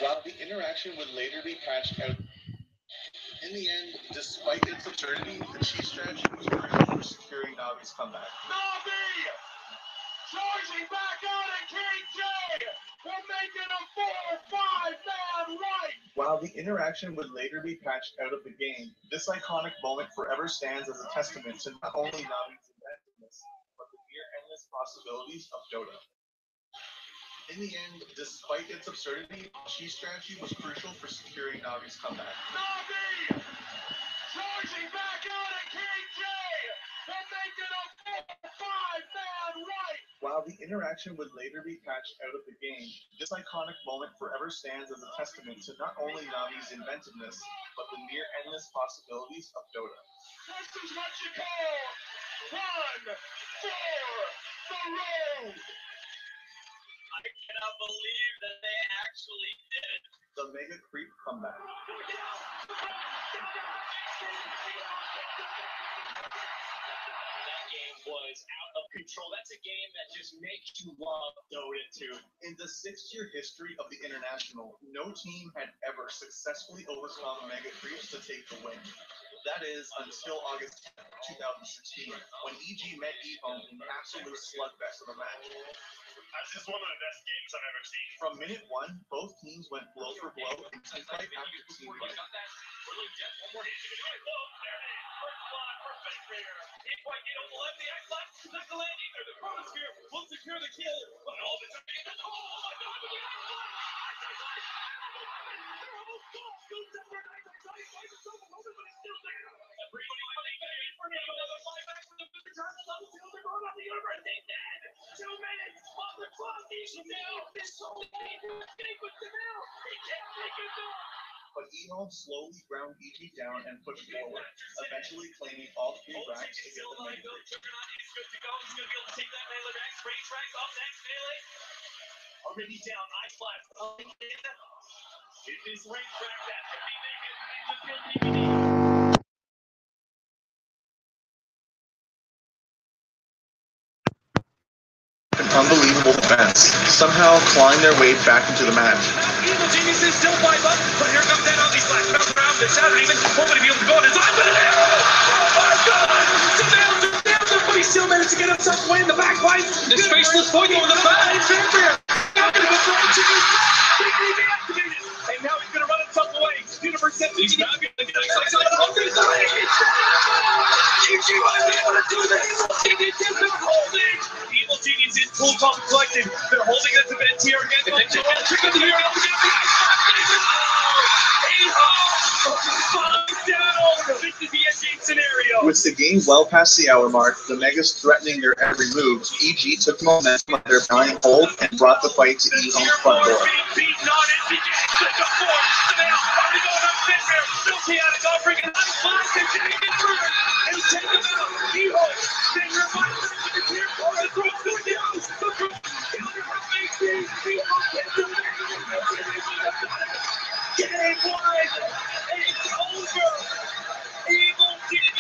while the interaction would later be patched out. In the end, despite its absurdity, the cheese strategy was crucial for securing Navi's comeback. Navi! Charging back out at KJ! We're making a 4-5-man right! While the interaction would later be patched out of the game, this iconic moment forever stands as a testament to not only Navi's inventiveness, but the near endless possibilities of Dota. In the end, despite its absurdity, cheese strategy was crucial for securing Navi's comeback. Navi! Charging back out at KJ! We're making a 4-5-man right! While the interaction would later be patched out of the game, this iconic moment forever stands as a testament to not only Navi's inventiveness, but the near endless possibilities of Dota. This is what you call one for the road! I cannot believe that they actually did it. The Mega Creep comeback. That game was out of control. That's a game that just makes you love Dota 2. In the 6-year history of the International, no team had ever successfully overcome Mega Creeps to take the win. That is, until August 10, 2016, when EG met EHOME in an absolute slugfest of a match. This is one of the best games I've ever seen. From minute one, both teams went blow for blow in teamfight after teamfight. But EHOME slowly ground EG down and pushed forward, eventually claiming all 3 racks to get the Mega Creep. Already down, iFlash. It is range track that could be naked. An unbelievable defense, somehow clawing their way back into the match. Evil geniuses still fight up, but here comes that Aussie Slash. Bounce around, it's out, even hoping to be able to go on his eye, but it is! Oh my God! But he still managed to get himself away in the back line. This faceless boy going the back. And now he's going to run himself away. Universe 7. He's not going to get himself out of the EG might be able to do this. They're holding. Evil Genius is full top collected. They're holding it to bend here again. They take it to the mirror. With the game well past the hour mark, the Megas threatening their every move, EG took momentum on their valiant hold and brought the fight to EHOME's front door.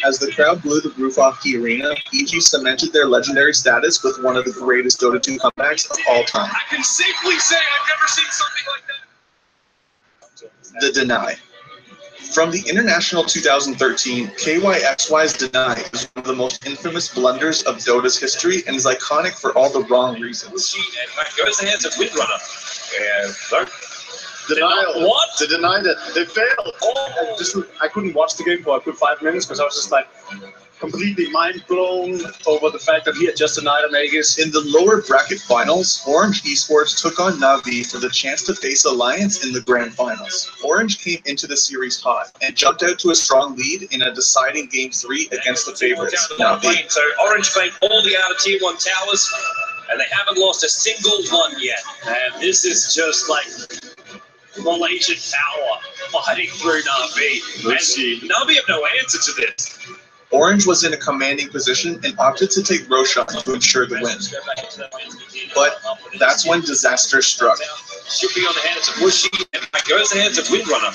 As the crowd blew the roof off the arena, EG cemented their legendary status with one of the greatest Dota 2 comebacks of all time. I can safely say I've never seen something like that. The Deny. From the International 2013, KYXY's Deny is one of the most infamous blunders of Dota's history and is iconic for all the wrong reasons. Goes the hands of Windrunner. And Denial. What? To deny that they failed. Oh. I couldn't watch the game for a good 5 minutes because I was just like completely mind blown over the fact that he had just denied a Vegas. In the lower bracket finals, Orange Esports took on Navi for the chance to face Alliance in the grand finals. Orange came into the series hot and jumped out to a strong lead in a deciding Game 3 against the favorites, Navi. So Orange played all the outer Tier 1 towers, and they haven't lost a single one yet. And this is just like Malaysian power fighting through Navi. And Navi have no answer to this. Orange was in a commanding position and opted to take Roshan to ensure the win. But that's when disaster struck. Should be on the hands of Wushi, and back goes the hands of Windrunner.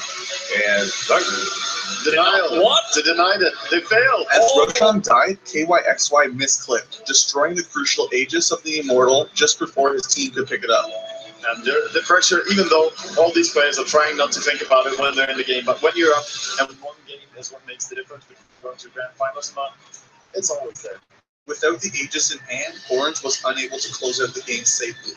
And Denial. What? To deny that they failed. As Roshan died, KYXY misclicked, destroying the crucial Aegis of the Immortal just before his team could pick it up. And the pressure, even though all these players are trying not to think about it when they're in the game, but when you're up and one game is what makes the difference between going to grand finals or not, it's always there. Without the Aegis in hand, Orange was unable to close out the game safely,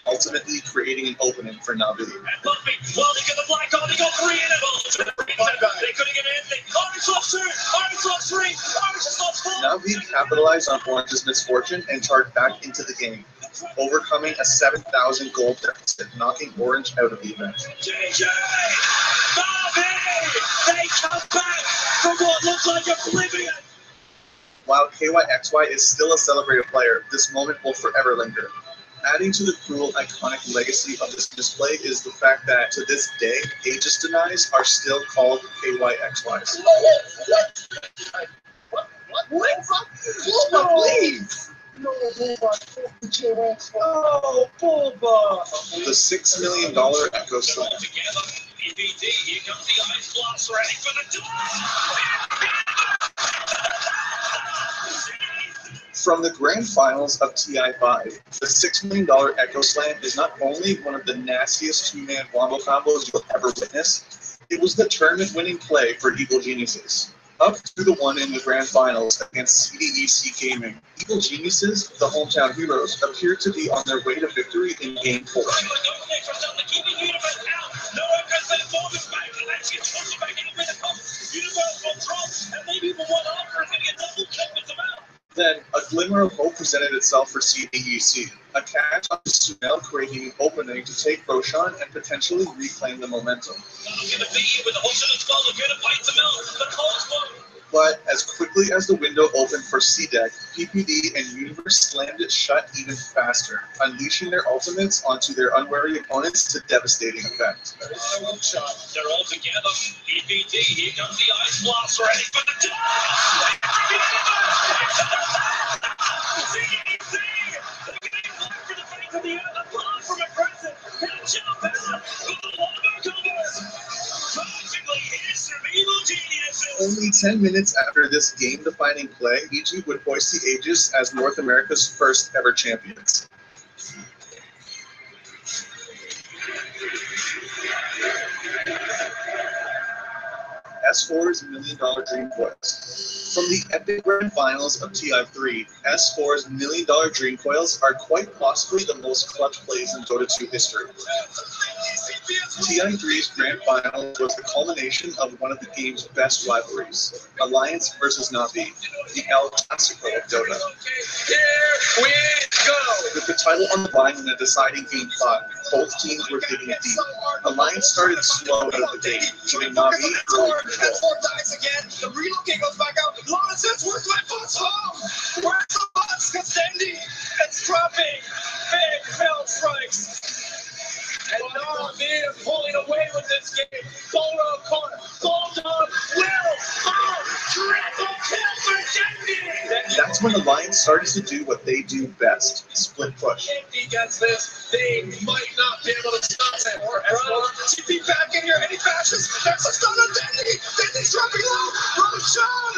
ultimately creating an opening for Navi. And Bumpy, well, they got the black on, they got 3 intervals. They couldn't get anything. Orange lost 2, Orange lost 3, Orange has lost 4. Navi capitalized on Orange's misfortune and charged back into the game, overcoming a 7,000 gold deficit, knocking Orange out of the event. JJ! Navi! They come back from what looked like oblivion. While KYXY is still a celebrated player, this moment will forever linger. Adding to the cruel, iconic legacy of this display is the fact that, to this day, Aegis denies are still called KYXYs. What? Please! No, oh, Bulba! The $6 million Echo Slam. Together, EBD, here comes the ice blast, ready for the From the grand finals of TI5, the $6 million Echo Slam is not only one of the nastiest two-man wombo combos you'll ever witness, it was the tournament-winning play for Evil Geniuses. Up to the one in the grand finals against CDEC Gaming, Evil Geniuses, the hometown heroes, appeared to be on their way to victory in Game 4. Then, a glimmer of hope presented itself for CDEC. A catch on Sunel creating an opening to take Roshan and potentially reclaim the momentum. But as quickly as the window opened for C-Deck, PPD and Universe slammed it shut even faster, unleashing their ultimates onto their unwary opponents to devastating effect. They're all together. EBD, here comes the ice blast, ready for the Only 10 minutes after this game-defining play, EG would hoist the Aegis as North America's first ever champions. S4's $1 Million Dream Coils. From the epic grand finals of TI3, S4's $1 Million Dream Coils are quite possibly the most clutch plays in Dota 2 history. TI3's grand final was the culmination of one of the game's best rivalries, Alliance versus Navi, the El Clasico of Dota. Here we go! With the title on the line in a deciding Game 5, both teams were digging deep. Alliance started slow out of the gate, giving Navi early control. The relocate goes back out. Lawrence, where's my boss home? Where's the boss? Castendi, it's dropping. Big hell strikes. And Navi is pulling away with this game. Bulldog corner. Bulldog will fall. Triple kill for Dendi. That's when Alliance started to do what they do best, split push. If he gets this, they might not be able to stop him. Or TP back in here, any fashions. There's a stun on Dendi. Dendi's dropping low. Roshan.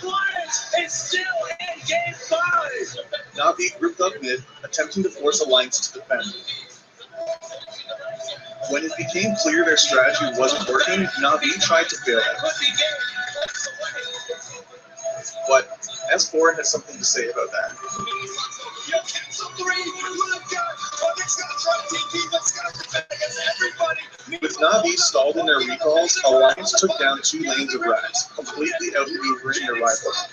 Alliance is still in Game 5. Navi ripped up mid, attempting to force Alliance to defend. When it became clear their strategy wasn't working, Navi tried to bail out. But S4 has something to say about that. With Navi stalled in their recalls, Alliance took down 2 lanes of rats, completely outmaneuvering their rivals.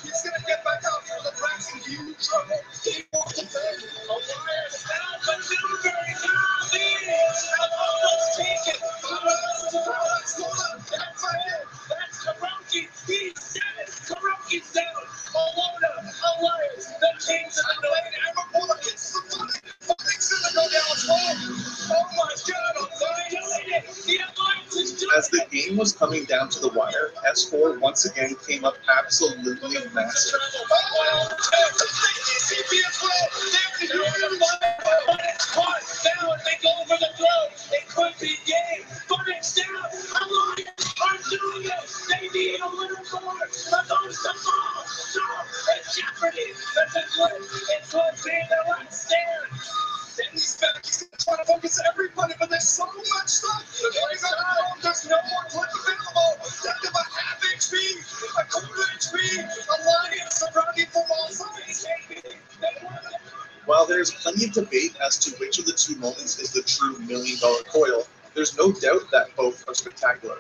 He's gonna get back out for the rats in huge trouble. He wants to play. Alliance outmaneuvering Navi. Almost taken. That's Karoki. He's dead. Karoki's down. Alona, Alliance, the kings of the lane. Evermore gets the money. Money's gonna go down as well. Oh my God, Alliance. The Alliance is done. As the game was coming down to the wire, S4 once again came up absolutely massive. They go for the throat. It could be game, but it's down. Alliance are doing it. They need a little more. The most of all. So it's jeopardy. That's a flip. It's club team that won't stand. Then he's back, he's gonna try to focus everybody, but there's so much stuff. The play's on home, there's no more clip available. Down to a half HP, a quarter HP, Alliance surrounding from all sides. While there's plenty of debate as to which of the two moments is the true $1 million coil, there's no doubt that both are spectacular.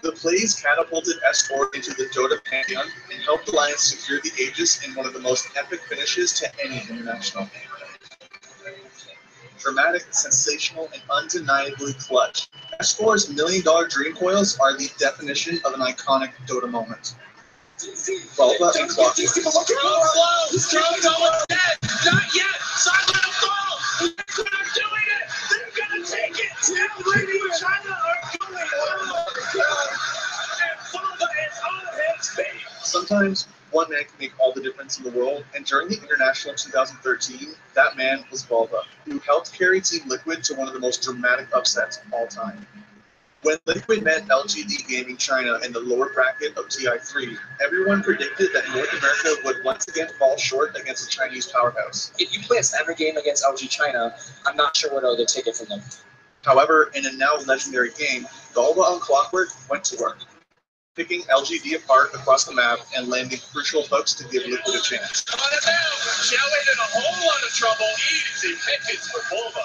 The plays catapulted S4 into the Dota pantheon and helped Alliance secure the Aegis in one of the most epic finishes to any international. Dramatic, sensational, and undeniably clutch, S4's $1 million dream coils are the definition of an iconic Dota moment. Vulva and Clock. Stroke's almost dead. Not yet. Silent fall. Liquid are doing it. They're gonna take it. Now Lady China are going on. And Vulva is on his feet. Sometimes one man can make all the difference in the world, and during the International 2013, that man was Vulva, who helped carry Team Liquid to one of the most dramatic upsets of all time. When Liquid met LGD Gaming China in the lower bracket of TI3, everyone predicted that North America would once again fall short against a Chinese powerhouse. If you play a standard game against LG China, I'm not sure what other ticket from them. However, in a now legendary game, Vulva on Clockwork went to work, picking LGD apart across the map and landing crucial hooks to give Liquid a chance. Come on now. Shelley's in a whole lot of trouble. Easy pickings for Vulva.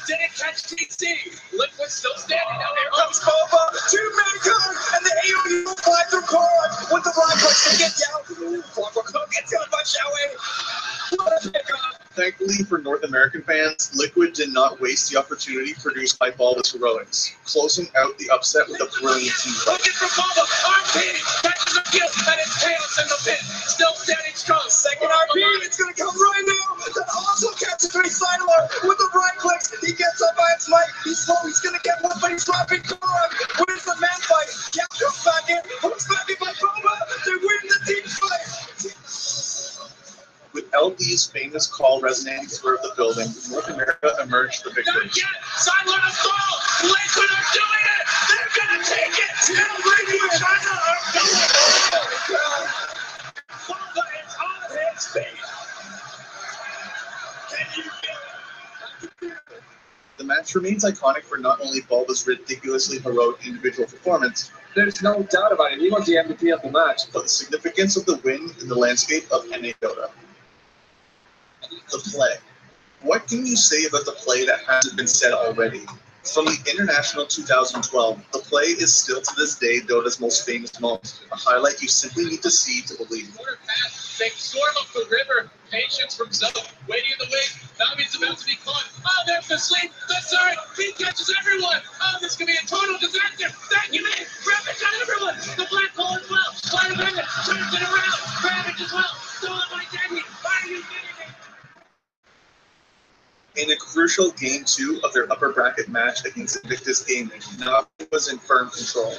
Didn't catch TC. Liquid still standing. Now here comes Vulva. Two-man cover, and the AOU fly through Korok with the right place to get down. Clockwork hook. It's gonna find Shelley. What a pickup. Thankfully for North American fans, Liquid did not waste the opportunity produced by Vulva's heroics, closing out the upset with a brilliant team play. Looking for Vulva. RP catches a kill, and it's chaos in the pit. Still standing strong. Second RP. It's gonna come right now. That also catches Recycler with the right clicks. He gets up by its mic. He's slow. He's gonna get one, but he's dropping Korok. Where's the man fight? Cap comes back in. Hooks back in by Vulva. They win the team fight. With LD's famous call resonating throughout the building, North America emerged the victors. Not yet. Silent fall. Liquid are doing it. They're gonna take it. Now Radio China are going it. Vulva is on his feet. Can you get it? The match remains iconic for not only Vulva's ridiculously heroic individual performance, There's no doubt about it. He was the MVP of the match. but the significance of the win in the landscape of NA Dota. The play. What can you say about the play that hasn't been said already? From the International 2012, the play is still to this day Dota's most famous moment, a highlight you simply need to see to believe. Quarter pass, they storm up the river. Patience from Zoe, waiting in the wing. Navi's about to be caught. Oh, there's the sleep. That's all right. He catches everyone. Oh, this could be a total disaster. Thank you, man. Ravage on everyone. The black hole as well. Fire Bandit turns it around. Ravage as well. Stolen by Deadly. Are you kidding me? In a crucial Game 2 of their upper bracket match against Invictus Gaming, Navi was in firm control.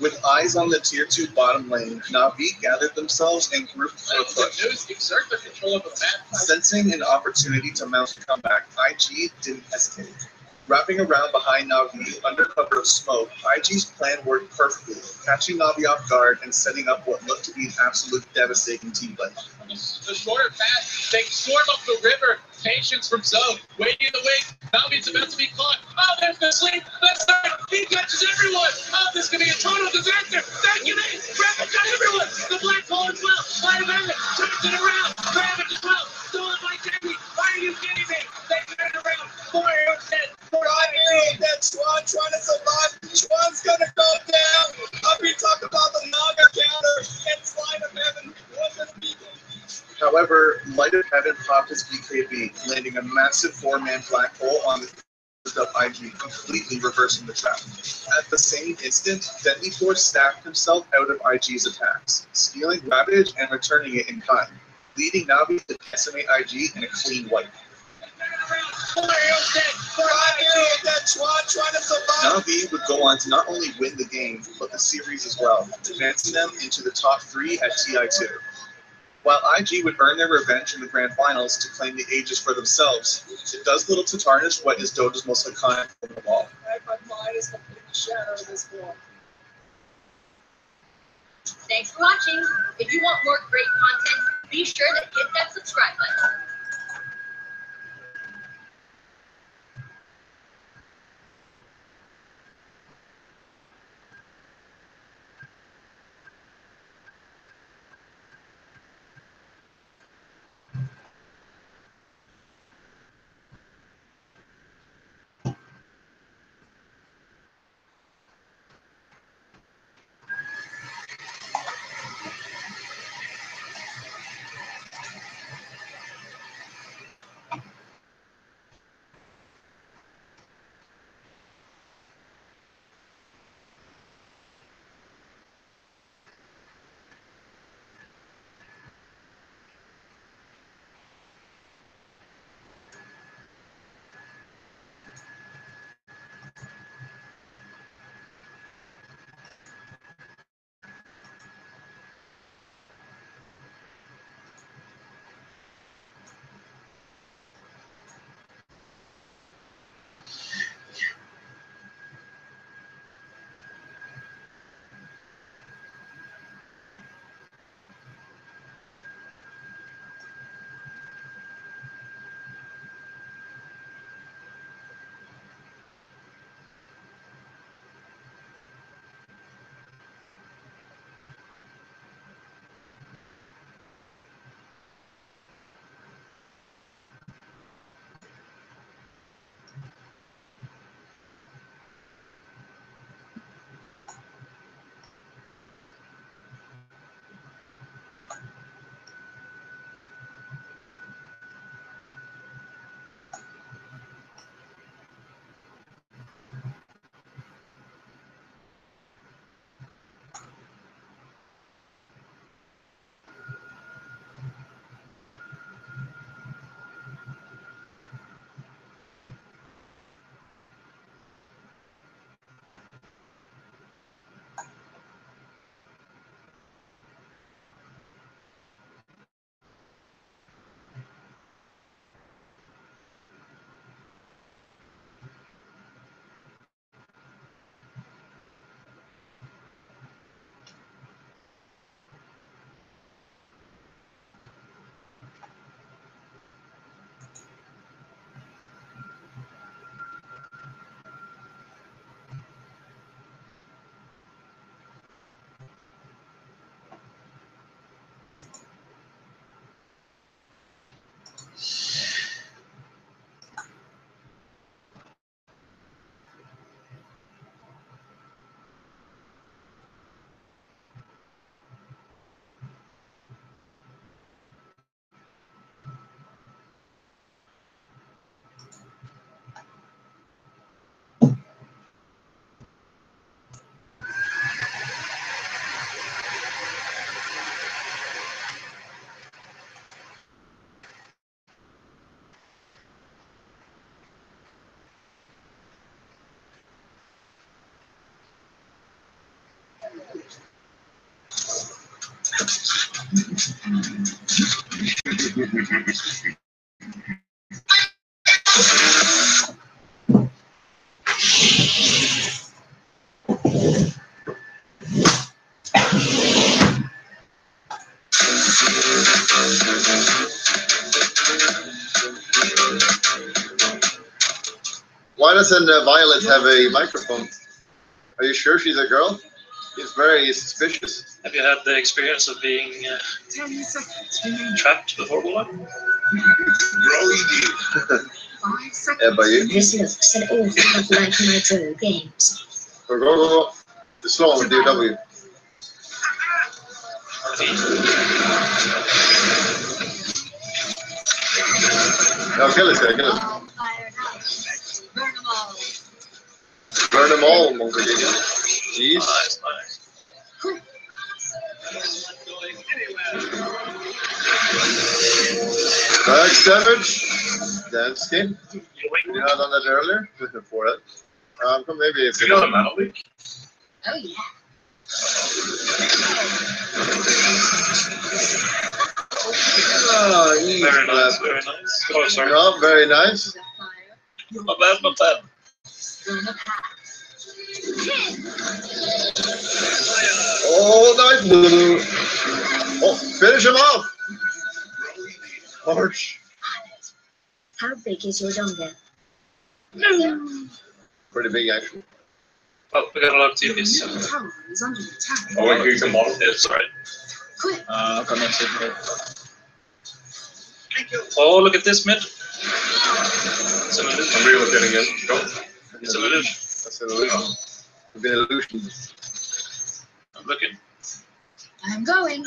With eyes on the Tier 2 bottom lane, Navi gathered themselves and grouped for a push. News exert the control of the map. Sensing an opportunity to mount a comeback, IG didn't hesitate. Wrapping around behind Navi under cover of smoke, IG's plan worked perfectly, catching Navi off guard and setting up what looked to be an absolute devastating team play. The shorter path, they storm up the river. Patience from Zoe, waiting in the wing. Navi's about to be caught. Oh, there's the sleep. That's right. He catches everyone. Oh, this could be a total disaster. Thank you, mate. Ravage on everyone. The black hole as well. Fire Bandit turns it around. Ravage as well. Stolen by Deadly. Are you kidding me? They turn it around. 4 arrows dead. 4 arrows dead. Schwan trying to survive. Schwan's gonna go down. We talk about the Naga counter and slide of heaven. Wasn't speaking. However, Light of Heaven popped his BKB, landing a massive 4-man black hole on the of IG, completely reversing the trap. At the same instant, Deadly Force stacked himself out of IG's attacks, stealing Ravage and returning it in kind, leading Navi to decimate IG in a clean wipe. Navi would go on to not only win the game, but the series as well, advancing them into the top 3 at TI2. While IG would earn their revenge in the grand finals to claim the Aegis for themselves, it does little to tarnish what is Dota's most iconic of all. Thanks for watching. If you want more great content, be sure to hit that subscribe button. Why doesn't Violet have a microphone? Are you sure she's a girl? It's very suspicious. Have you had the experience of being 10 seconds. trapped before one? 5 seconds. Yeah, but you. This looks an awful lot like my Joe games. Go. The slow with DW. No, kill this guy, kill him. All fired up. Burn them all. Burn them all, Monkey. Jeez. Nice. Max damage. Dance game. You had done that earlier? Before that. Maybe if You got a mana leak? Oh, yeah. Oh, easy. Very nice, very nice. Oh, sorry. No, very nice. The fire. Not bad, not bad. Burn up half. Oh, nice. Oh, finish him off. Harsh. How big is your dongle? Pretty big, actually. Oh, we got a lot of TVs. The tower is under attack. Oh, wait, you can model it, sorry. Quick. I've got next to it. Oh, look at this mid. It's an illusion. I'm relocating again. Go. It's an illusion. That's an illusion. It's been an illusion. I'm looking. I'm going.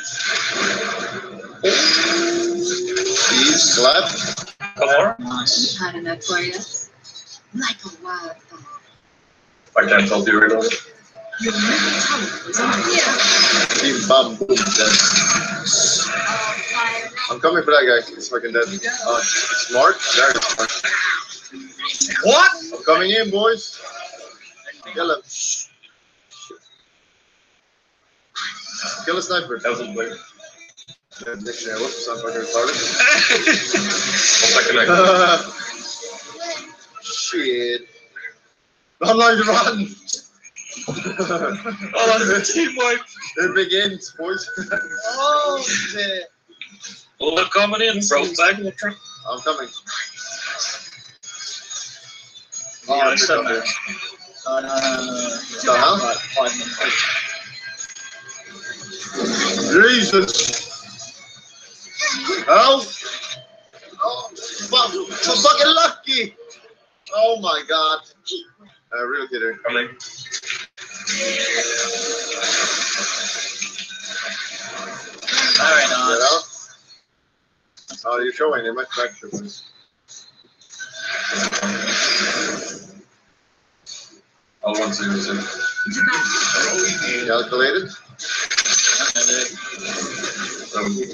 Steve, slap. How far? Nice. Had enough for you. Like a wildfire. I can't tell you reload. Your middle tower is under attack. Team bam, boom, dead. All fired up. I'm coming for that guy. He's fucking dead. Smart? Very smart. What? I'm coming in, boys. Kill him. Kill a sniper. That was a player. Whoops, I'm fucking retarded. Shit. I'm not even running. Oh, that's a team wipe. It begins, boys. Oh, shit. Oh, they're coming in, This bro. seems to Back. be a trap. I'm coming. Oh, it's done here. now. No. Uh-huh. Like 5 minutes. Jesus. Oh. Oh, fuck. So fucking lucky. Oh my god. Real kidder. Coming. Very Get nice. out. Oh, you're showing it much better, boys. I'll 1-0. Calculated.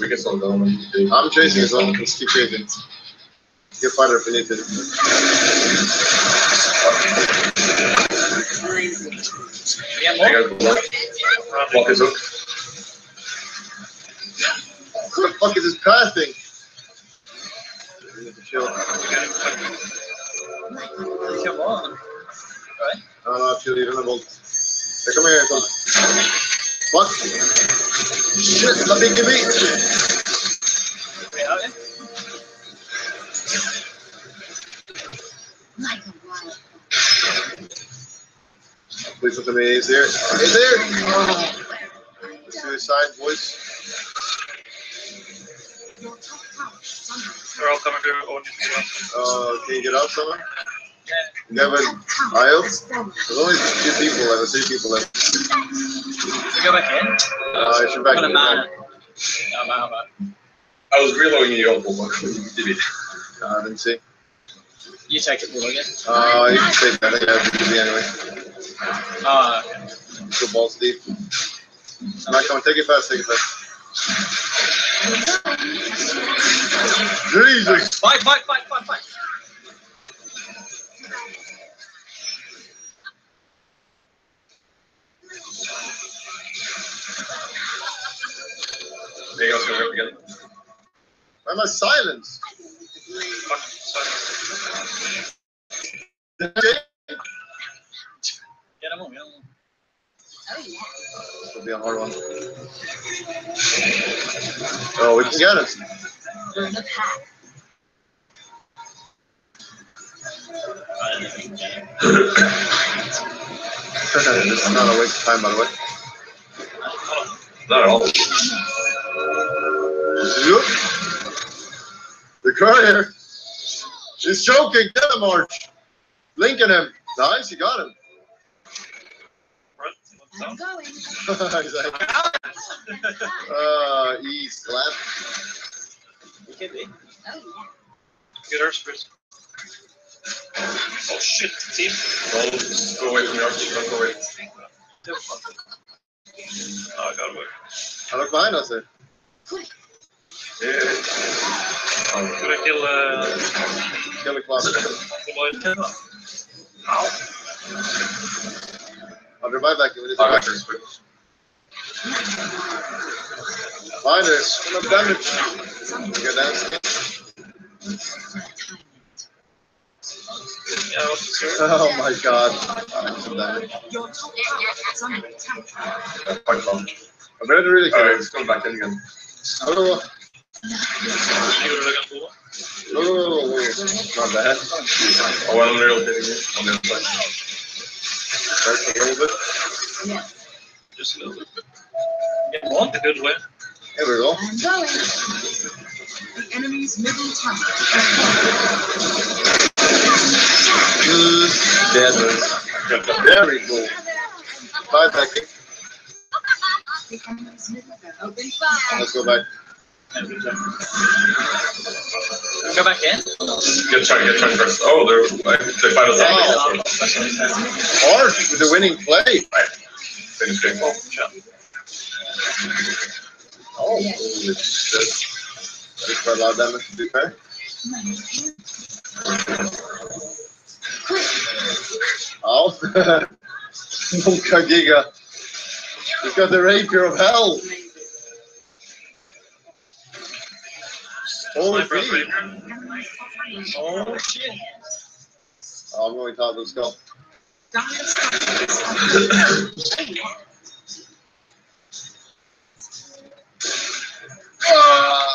We can slow down. I'm chasing as well. Let's keep chasing. Get fighter if we need to. Yeah, more? What is up? What the fuck is this passing? We need to chill. Come on. Right. Chill, you're in the vault. Hey, come here, come. What? Shit, la big me. Wait, are you? Like a wildfire. Please look at me. He's here. He's here. Suicide, boys. Your top tower is under attack. They're all coming through. Can you get out, someone? Your Kevin, top tower Ayo? is falling. There's only 2 people left. 3 people left. We go back in? I should back. Got a mana. How about? I was reloading you up, but did it? I didn't see. You take it, Will, again. You can take that. I think I have to be anyway. Oh, Good ball, Steve. Matt, come on, take it fast, take it fast. Jesus! Fight. There you go, go again. Why am I silent? Get him on, get him on. Oh yeah. This will be a hard one. Oh, we can get it. Burn the pack. This is not a waste of time, by the way. Not at all. Zoop. The courier. He's choking. Get him, Arch. Linking him. Nice, you got him. I'm going. He's like, East, left. You can be. Oh yeah. Get her first. Oh shit, team. Don't go away from the Arch. Don't go away. Oh, I got away. I look behind us there. Yeah. Should I kill Kill the class. Ow. I'll revive back with his backers. Finders, full of damage. Good dance. Yeah, what's this? Oh my god. Some damage. Your top tower is under attack. Quite long. I better really kill it. Let's go back in again. Oh, no, not bad. Oh, I'm really hitting it on the other side. Right, a little bit. Just a little bit. Yeah, want the good way. Here we go. I'm going. The enemy's middle tower. Dead. Very cool. Bye, Becky. The enemy's middle tower. Open fire. Let's go back. Go back in. Get trying first. Oh, they find us out. Arch with the winning play. Right. Finish game. Oh, holy shit. That's quite a lot of damage to be fair. Oh. Monka Giga. He's got the rapier of hell. Holy shit. Oh shit. Oh, I'm going top. Let's go.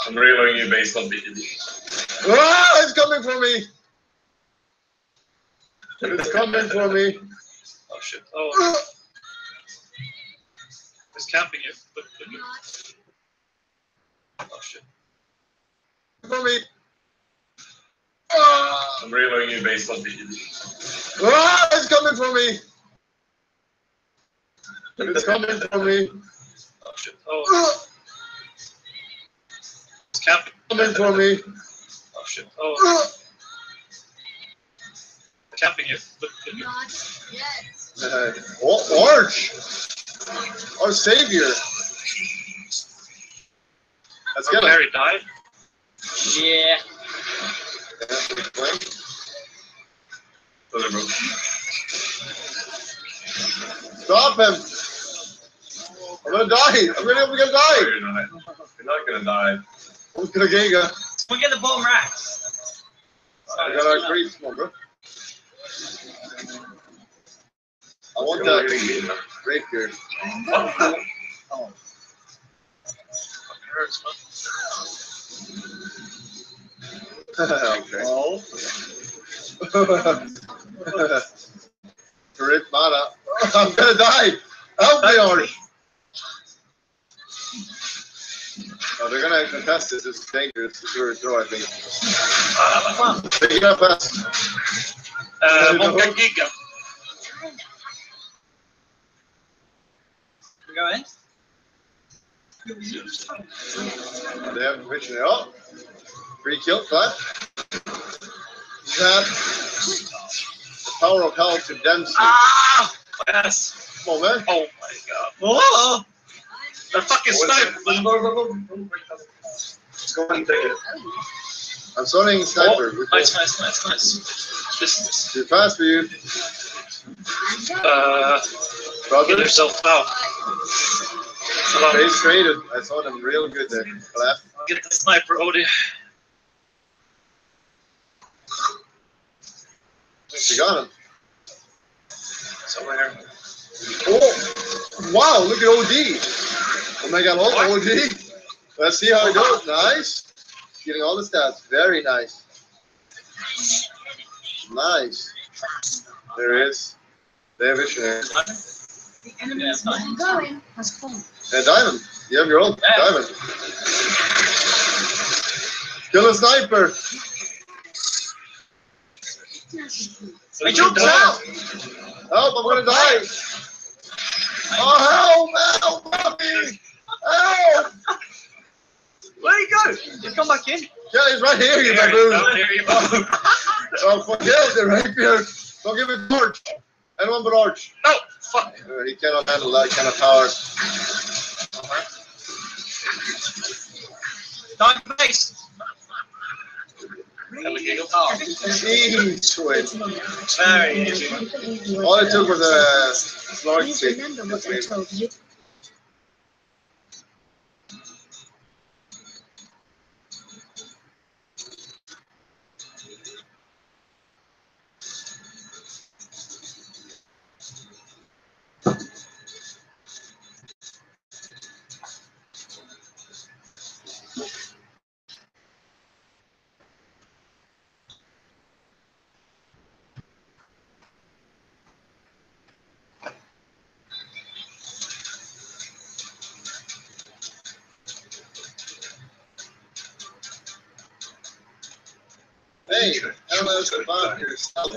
I'm reloading you based on BTD. Ah, it's coming for me. It's coming for me. Oh shit. Oh. It's camping you. Oh shit. For me. Ah, I'm reloading you based on BTD. Ah, it's coming for me. It's coming for me. Oh shit. Oh. It's camping. Coming for me. Oh shit. Oh. Camping you. Oh, Arch! Our savior! Let's get him. Harry died. Yeah. Stop him! I'm gonna die! I'm gonna die! You're not gonna die. Who's gonna get you? We'll get the bottom racks. I got our creeps, come on, bro. I want that rapier. Oh. Hurts, Okay. Oh. Rip mana. I'm gonna die! Help me, Arch! Oh, they're gonna contest this. This is dangerous. This is your throw, I think. They get up fast. Monka Giga. We go in. They have vision. Oh! Free kill, but that the power of hell condemns you. Ah! Yes. Come on, man. Oh my god. Oh! The fucking sniper. Let's go and take it. I'm starting sniper. Oh, nice. This. Too fast for you. Get yourself out. They traded. I saw them real good there. Left. I'll get the sniper over there. You got him. Somewhere. Oh, wow, look at OD. Oh my god, OD. Let's see how it goes. Nice. Getting all the stats. Very nice. Nice. There is. They're visionary. The enemy's going has fallen. Yeah, Diamond. You have your own Diamond. Kill a sniper. I jumped out! Help, I'm gonna die. Oh, help, me. Help. Where'd he go? Just come back in. Yeah, he's right here, you baboon. There you go. Oh, fuck yeah, they're right here. Don't give it Arch. Anyone but Arch. Oh, fuck. He cannot handle that kind of power. Time base. Easy swing. Very easy. All it took was a smart Please stick. remember what I told you. Hey, tell us about yourself,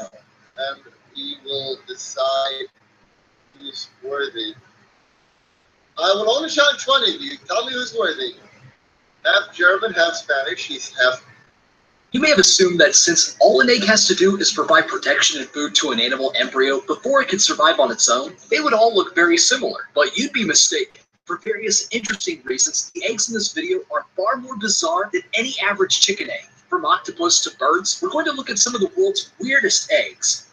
and we will decide who's worthy. I will only shout 20 of you. Tell me who's worthy. Half German, half Spanish. He's half. You may have assumed that since all an egg has to do is provide protection and food to an animal embryo before it can survive on its own, they would all look very similar. But you'd be mistaken. For various interesting reasons, the eggs in this video are far more bizarre than any average chicken egg. From octopus to birds, we're going to look at some of the world's weirdest eggs.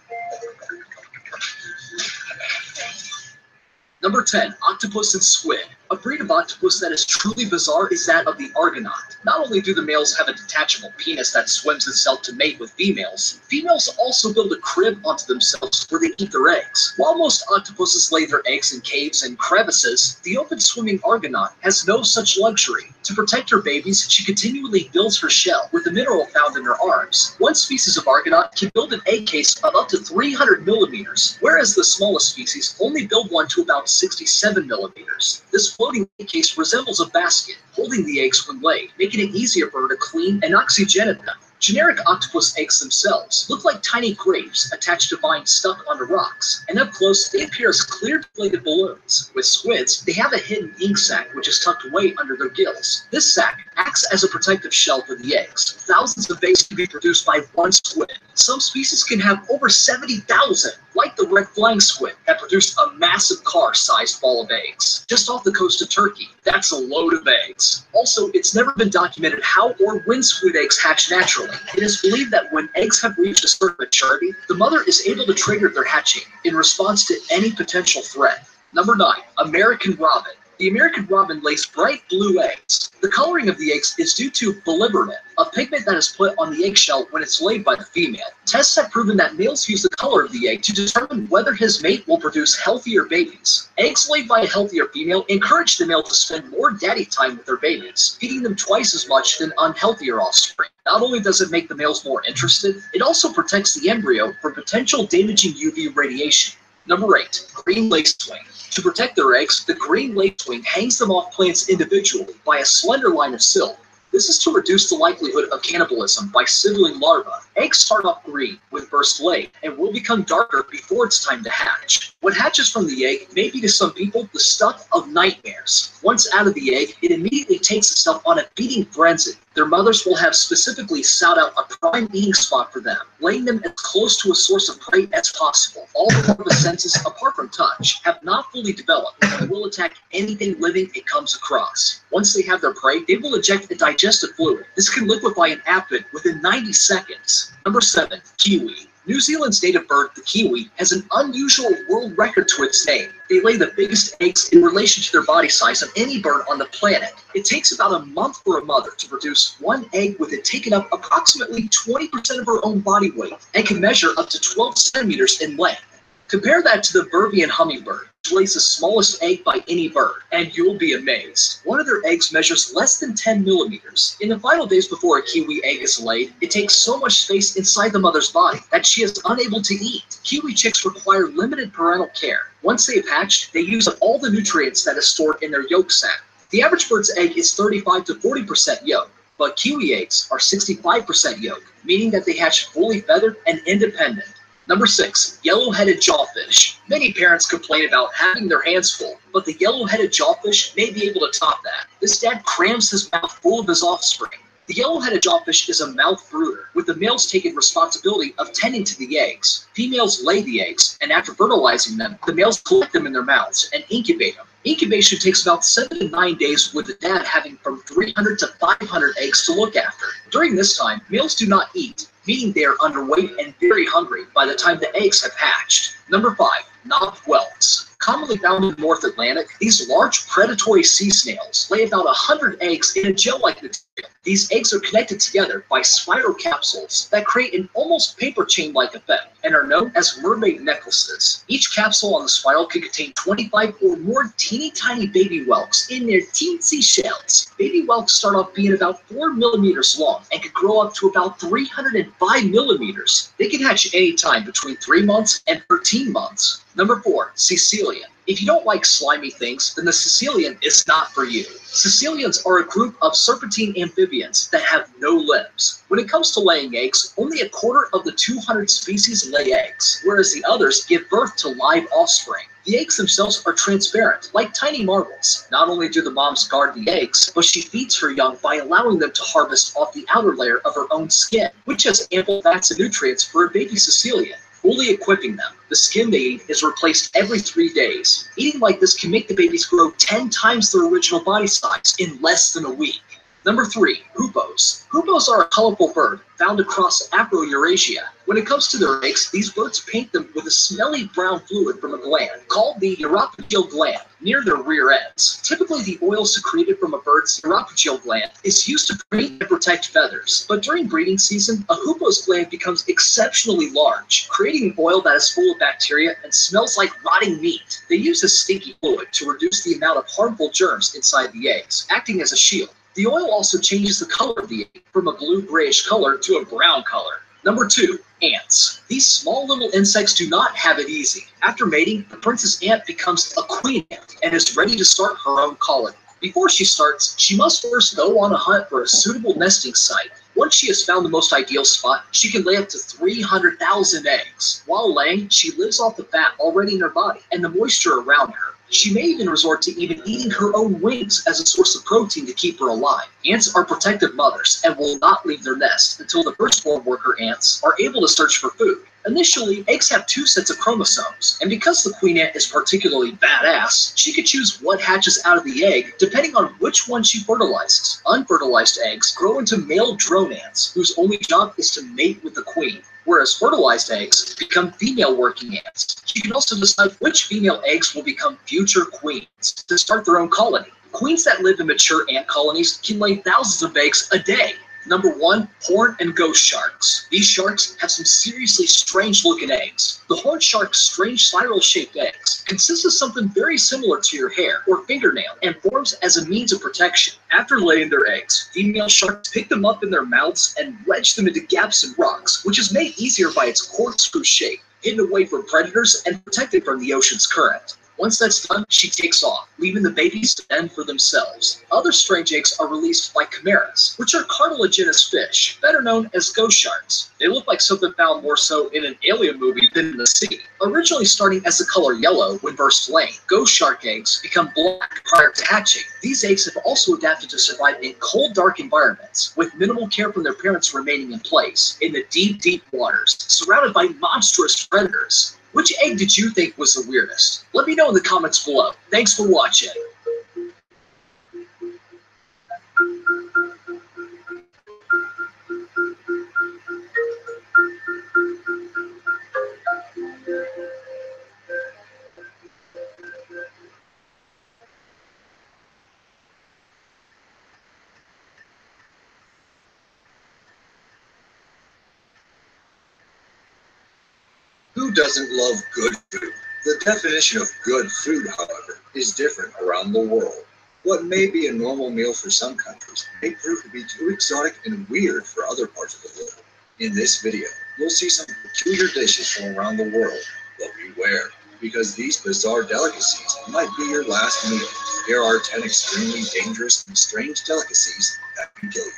Number 10, octopus and squid. A breed of octopus that is truly bizarre is that of the Argonaut. Not only do the males have a detachable penis that swims itself to mate with females, females also build a crib onto themselves where they eat their eggs. While most octopuses lay their eggs in caves and crevices, the open-swimming Argonaut has no such luxury. To protect her babies, she continually builds her shell with the mineral found in her arms. One species of Argonaut can build an egg case of up to 300 millimeters, whereas the smallest species only build one to about 67 millimeters. This floating egg case resembles a basket, holding the eggs when laid, making it easier for her to clean and oxygenate them. Generic octopus eggs themselves look like tiny grapes attached to vines stuck onto rocks, and up close they appear as clear deflated balloons. With squids, they have a hidden ink sac which is tucked away under their gills. This sac acts as a protective shell for the eggs. Thousands of eggs can be produced by one squid. Some species can have over 70,000, like the red flying squid that produced a massive car-sized ball of eggs. Just off the coast of Turkey, that's a load of eggs. Also, it's never been documented how or when squid eggs hatch naturally. It is believed that when eggs have reached a certain maturity, the mother is able to trigger their hatching in response to any potential threat. Number 9, American robin. The American robin lays bright blue eggs. The coloring of the eggs is due to biliverdin, a pigment that is put on the eggshell when it's laid by the female. Tests have proven that males use the color of the egg to determine whether his mate will produce healthier babies. Eggs laid by a healthier female encourage the male to spend more daddy time with their babies, feeding them twice as much than unhealthier offspring. Not only does it make the males more interested, it also protects the embryo from potential damaging UV radiation. Number 8, green lacewing. To protect their eggs, the green lacewing hangs them off plants individually by a slender line of silk. This is to reduce the likelihood of cannibalism by sibling larvae. Eggs start off green when first laid and will become darker before it's time to hatch. What hatches from the egg may be to some people the stuff of nightmares. Once out of the egg, it immediately takes itself on a feeding frenzy. Their mothers will have specifically sought out a prime eating spot for them, laying them as close to a source of prey as possible. All the larva senses, apart from touch, have not fully developed and will attack anything living it comes across. Once they have their prey, they will eject a digestive fluid. This can liquefy an apid within 90 seconds. Number 7, kiwi. New Zealand's native bird, the kiwi, has an unusual world record to its name. They lay the biggest eggs in relation to their body size of any bird on the planet. It takes about a month for a mother to produce one egg, with it taking up approximately 20% of her own body weight and can measure up to 12 centimeters in length. Compare that to the Burbian hummingbird, which lays the smallest egg by any bird, and you'll be amazed. One of their eggs measures less than 10 millimeters. In the final days before a kiwi egg is laid, it takes so much space inside the mother's body that she is unable to eat. Kiwi chicks require limited parental care. Once they have hatched, they use up all the nutrients that is stored in their yolk sac. The average bird's egg is 35 to 40% yolk, but kiwi eggs are 65% yolk, meaning that they hatch fully feathered and independent. Number 6, yellow-headed jawfish. Many parents complain about having their hands full, but the yellow-headed jawfish may be able to top that. This dad crams his mouth full of his offspring. The yellow-headed jawfish is a mouth brooder, with the males taking responsibility of tending to the eggs. Females lay the eggs, and after fertilizing them, the males collect them in their mouths and incubate them. Incubation takes about 7 to 9 days, with the dad having from 300 to 500 eggs to look after. During this time, males do not eat, meaning they are underweight and very hungry by the time the eggs have hatched. Number 5, knobbed whelks. Commonly found in the North Atlantic, these large predatory sea snails lay about 100 eggs in a gel-like material. These eggs are connected together by spiral capsules that create an almost paper chain-like effect and are known as mermaid necklaces. Each capsule on the spiral can contain 25 or more teeny tiny baby whelks in their teensy shells. Baby whelks start off being about 4 millimeters long and can grow up to about 305 millimeters. They can hatch any time between 3 months and 13 months. Number 4, Caecilian. If you don't like slimy things, then the Caecilian is not for you. Caecilians are a group of serpentine amphibians that have no limbs. When it comes to laying eggs, only a quarter of the 200 species lay eggs, whereas the others give birth to live offspring. The eggs themselves are transparent, like tiny marbles. Not only do the moms guard the eggs, but she feeds her young by allowing them to harvest off the outer layer of her own skin, which has ample fats and nutrients for a baby Caecilian, fully equipping them. The skin they eat is replaced every 3 days. Eating like this can make the babies grow 10 times their original body size in less than a week. Number 3, hoopos. Hoopos are a colorful bird found across Afro-Eurasia. When it comes to their eggs, these birds paint them with a smelly brown fluid from a gland called the uropygial gland near their rear ends. Typically, the oil secreted from a bird's uropygial gland is used to paint and protect feathers. But during breeding season, a hoopo's gland becomes exceptionally large, creating oil that is full of bacteria and smells like rotting meat. They use this stinky fluid to reduce the amount of harmful germs inside the eggs, acting as a shield. The oil also changes the color of the egg from a blue-grayish color to a brown color. Number 2, ants. These small little insects do not have it easy. After mating, the princess ant becomes a queen ant and is ready to start her own colony. Before she starts, she must first go on a hunt for a suitable nesting site. Once she has found the most ideal spot, she can lay up to 300,000 eggs. While laying, she lives off the fat already in her body and the moisture around her. She may even resort to even eating her own wings as a source of protein to keep her alive. Ants are protective mothers and will not leave their nest until the firstborn worker ants are able to search for food. Initially, eggs have 2 sets of chromosomes, and because the queen ant is particularly badass, she can choose what hatches out of the egg depending on which one she fertilizes. Unfertilized eggs grow into male drone ants, whose only job is to mate with the queen, whereas fertilized eggs become female working ants. She can also decide which female eggs will become future queens to start their own colony. Queens that live in mature ant colonies can lay thousands of eggs a day. Number 1, horn and ghost sharks. These sharks have some seriously strange looking eggs. The horned shark's strange spiral-shaped eggs consist of something very similar to your hair or fingernail and forms as a means of protection. After laying their eggs, female sharks pick them up in their mouths and wedge them into gaps in rocks, which is made easier by its corkscrew shape, hidden away from predators and protected from the ocean's current. Once that's done, she takes off, leaving the babies to fend for themselves. Other strange eggs are released by chimeras, which are cartilaginous fish, better known as ghost sharks. They look like something found more so in an alien movie than in the sea. Originally starting as the color yellow when first laying, ghost shark eggs become black prior to hatching. These eggs have also adapted to survive in cold, dark environments, with minimal care from their parents remaining in place, in the deep, deep waters, surrounded by monstrous predators. Which egg did you think was the weirdest? Let me know in the comments below. Thanks for watching. Who doesn't love good food? The definition of good food, however, is different around the world. What may be a normal meal for some countries may prove to be too exotic and weird for other parts of the world. In this video, you'll see some peculiar dishes from around the world, but beware, because these bizarre delicacies might be your last meal. Here are 10 extremely dangerous and strange delicacies that can kill you.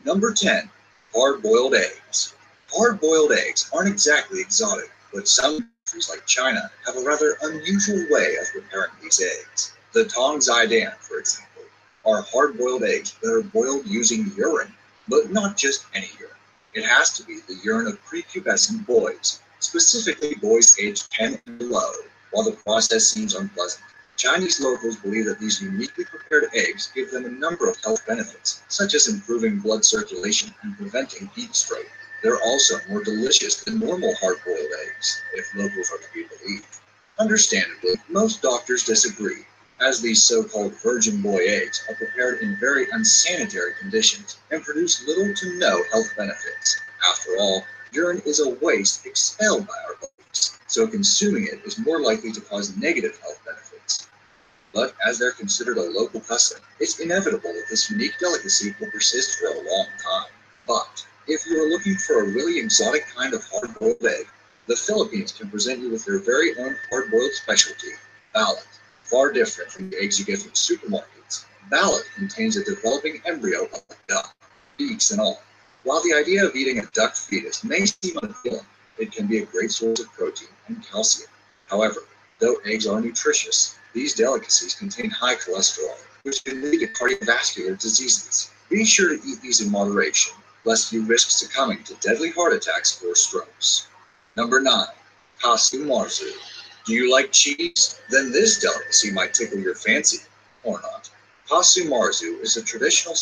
Number 10. Hard-boiled eggs. Hard-boiled eggs aren't exactly exotic, but some countries like China have a rather unusual way of preparing these eggs. The tong zaidan, for example, are hard-boiled eggs that are boiled using urine, but not just any urine. It has to be the urine of prepubescent boys, specifically boys aged 10 and below. While the process seems unpleasant, Chinese locals believe that these uniquely prepared eggs give them a number of health benefits, such as improving blood circulation and preventing heat stroke. They're also more delicious than normal hard-boiled eggs, if locals are to be believed. Understandably, most doctors disagree, as these so-called virgin boy eggs are prepared in very unsanitary conditions and produce little to no health benefits. After all, urine is a waste expelled by our bodies, so consuming it is more likely to cause negative health benefits. But as they're considered a local custom, it's inevitable that this unique delicacy will persist for a long time. But if you are looking for a really exotic kind of hard-boiled egg, the Philippines can present you with their very own hard-boiled specialty, ballot. Far different from the eggs you get from supermarkets, ballot contains a developing embryo of a duck, beaks and all. While the idea of eating a duck fetus may seem unappealing, it can be a great source of protein and calcium. However, though eggs are nutritious, these delicacies contain high cholesterol, which can lead to cardiovascular diseases. Be sure to eat these in moderation, lest you risk succumbing to deadly heart attacks or strokes. Number 9. Kasu marzu. Do you like cheese? Then this delicacy might tickle your fancy, or not. Kasu marzu is a traditional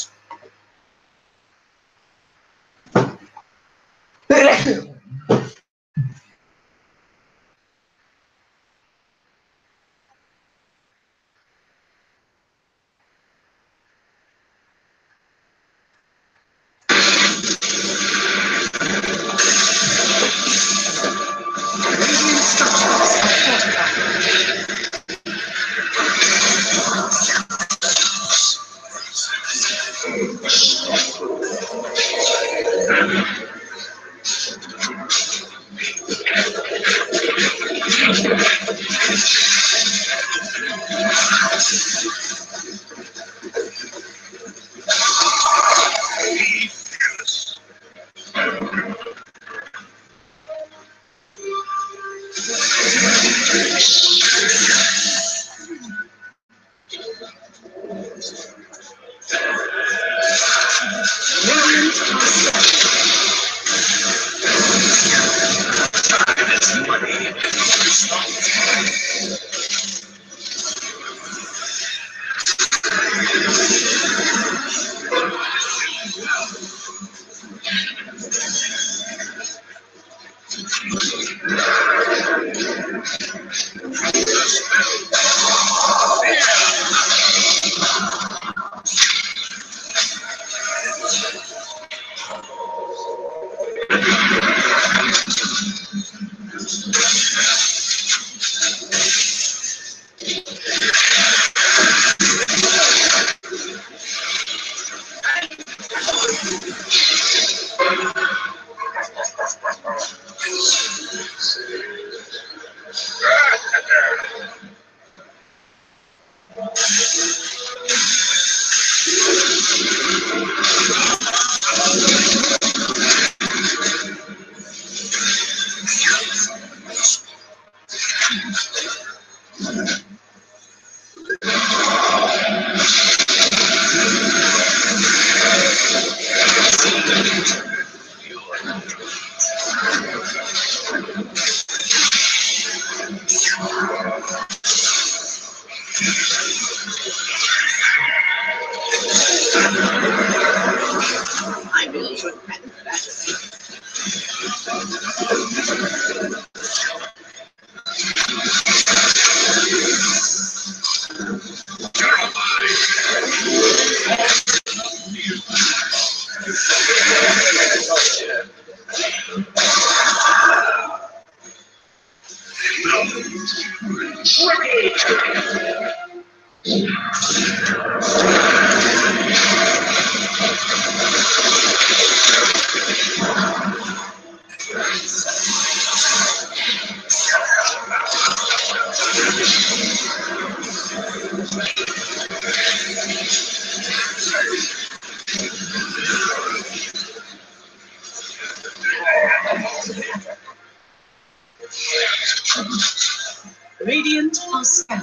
President Oscar.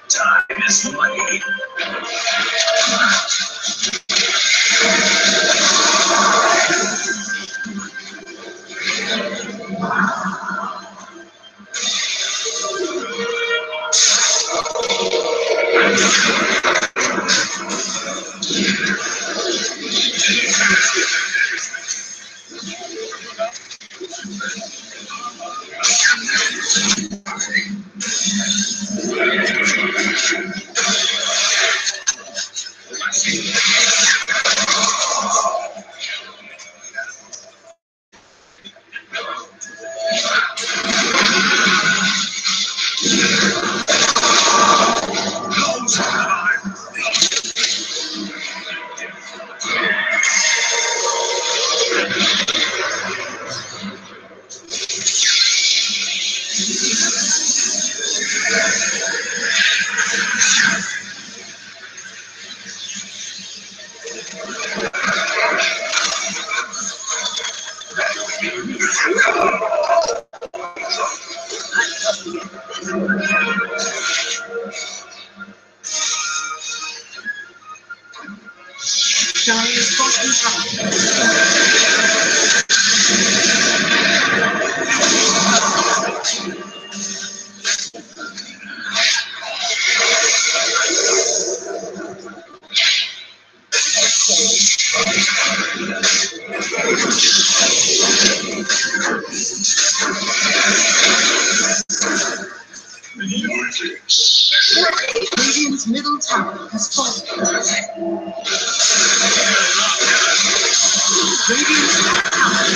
Time is money. Radiant's middle tower has fallen. Radiant's top tower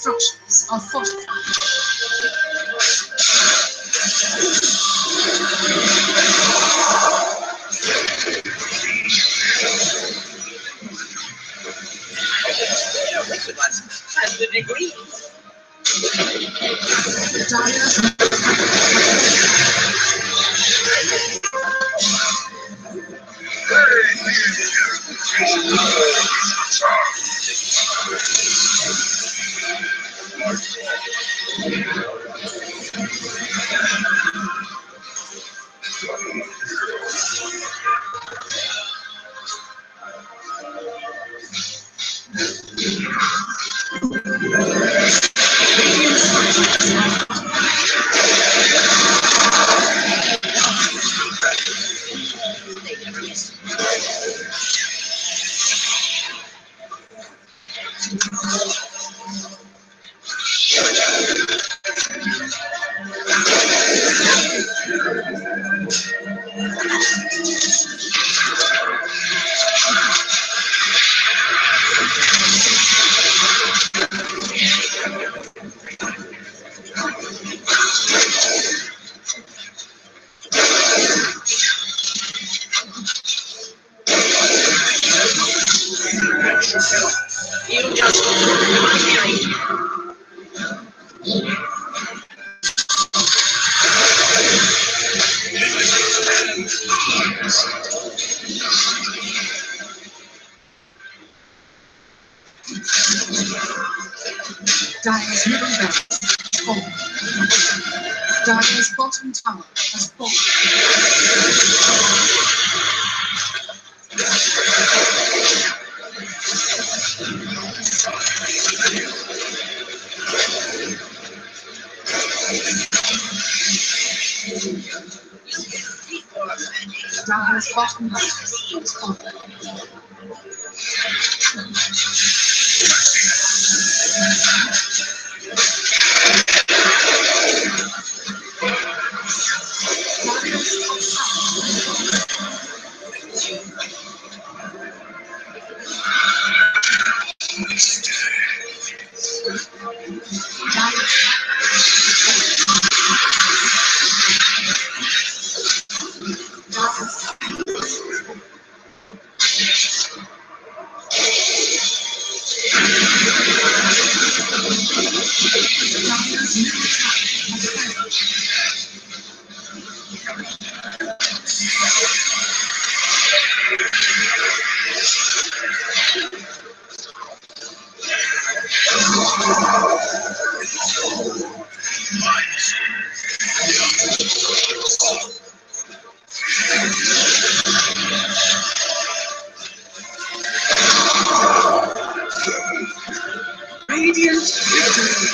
structures are fortified. Has the degree. You just Dyer's middle barracks has fallen. Dyer's bottom tower has fallen. Dyer's bottom barracks has fallen. radiant victory.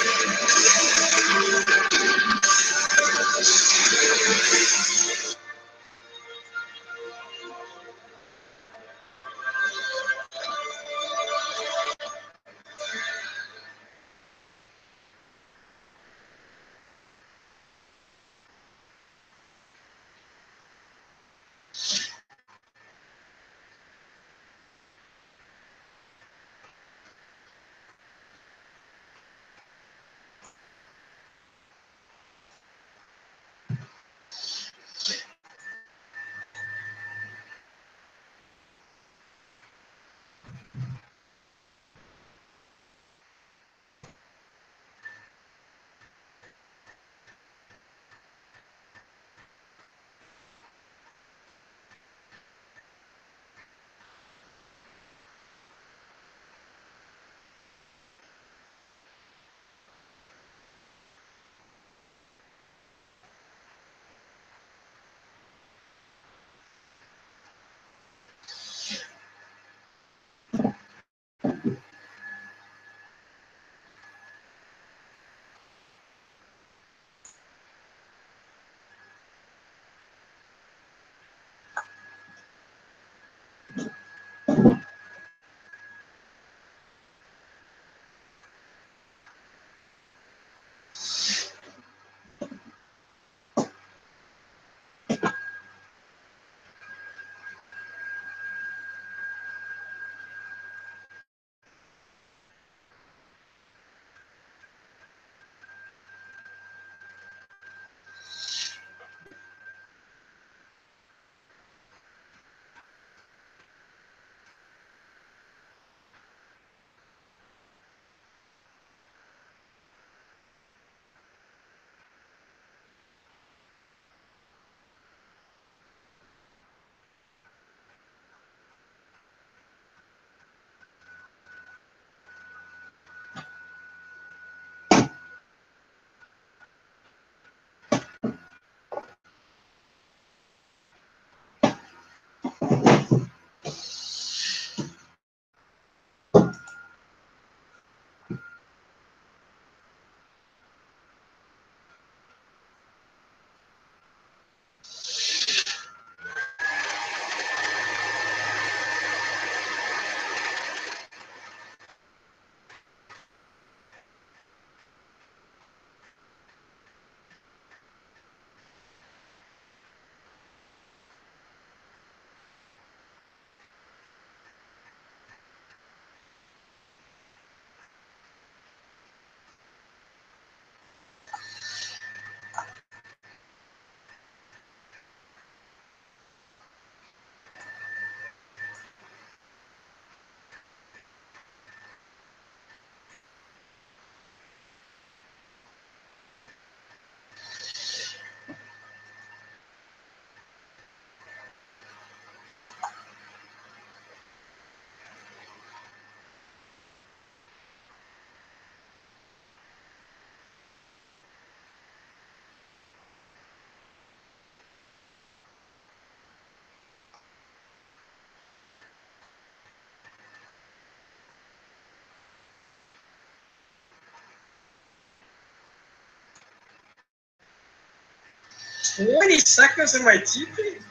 20 seconds in my TP?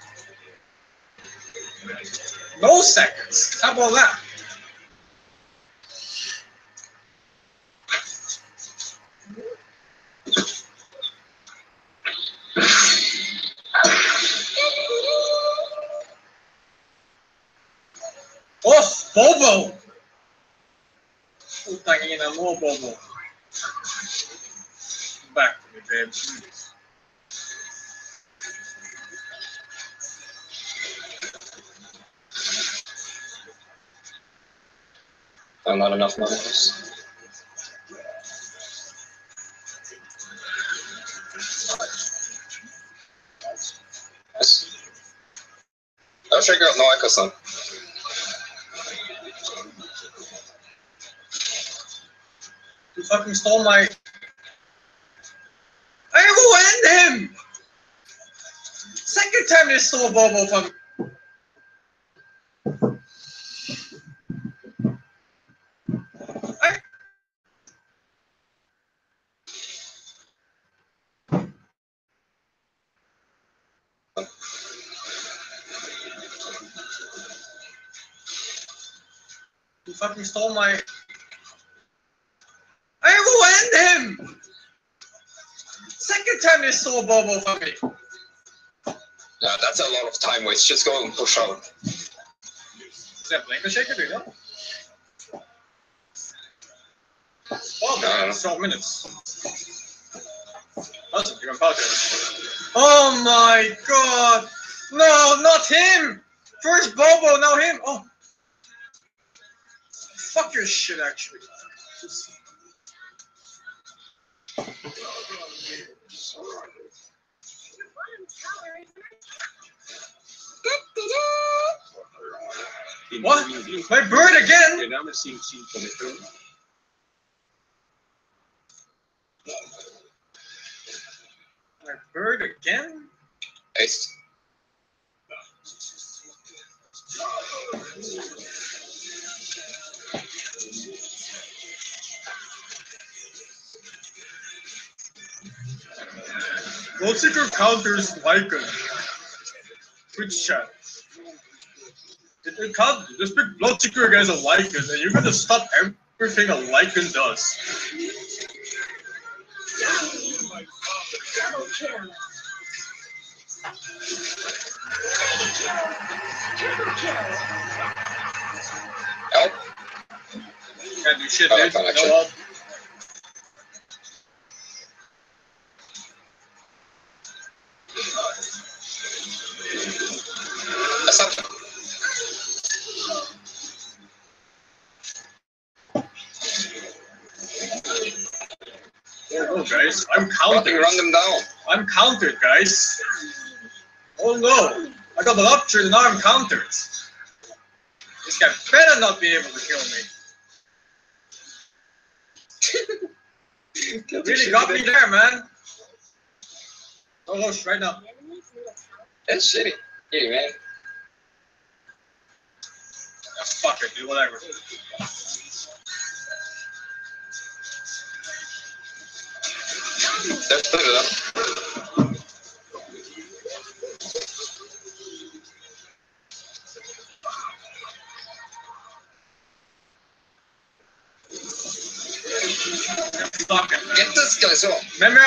No seconds. How about that? Oh, Bobo! Putang ina mo, Bobo. Back to me, babe. Not enough numbers. Yes. I'll check out Noika-san. You fucking stole my... I will end him! Second time they stole Bobo from... You fucking stole my... I will end him! Second time they stole Bobo from me. Yeah, that's a lot of time waste. Just go and push out. Is that Blanket Shaker? Do you know? Oh, man, 12 minutes. Listen, you're on podcast. Oh my god! No, not him! First Bobo, now him! Oh. Fuck your shit, actually. What? My bird again? My bird again? Ace. Bloodseeker counters Lycan. Twitch chat. It can't just pick Bloodseeker against a Lycan, and you're gonna stop everything a Lycan does. Double kill. Triple kill. Help. Can't do shit, Oh, dude. connection. No help. Assumption. Oh no, guys. I'm Fucking countered. run them down. I'm countered, guys. Oh no. I got ruptured and now I'm countered. This guy better not be able to kill me. Really got me there, man. Oh, Roche, right now. That's shitty. Hey, man. Yeah, fuck it, dude, whatever. Let's put it up. Fuck it, man. Get this guy off. Remember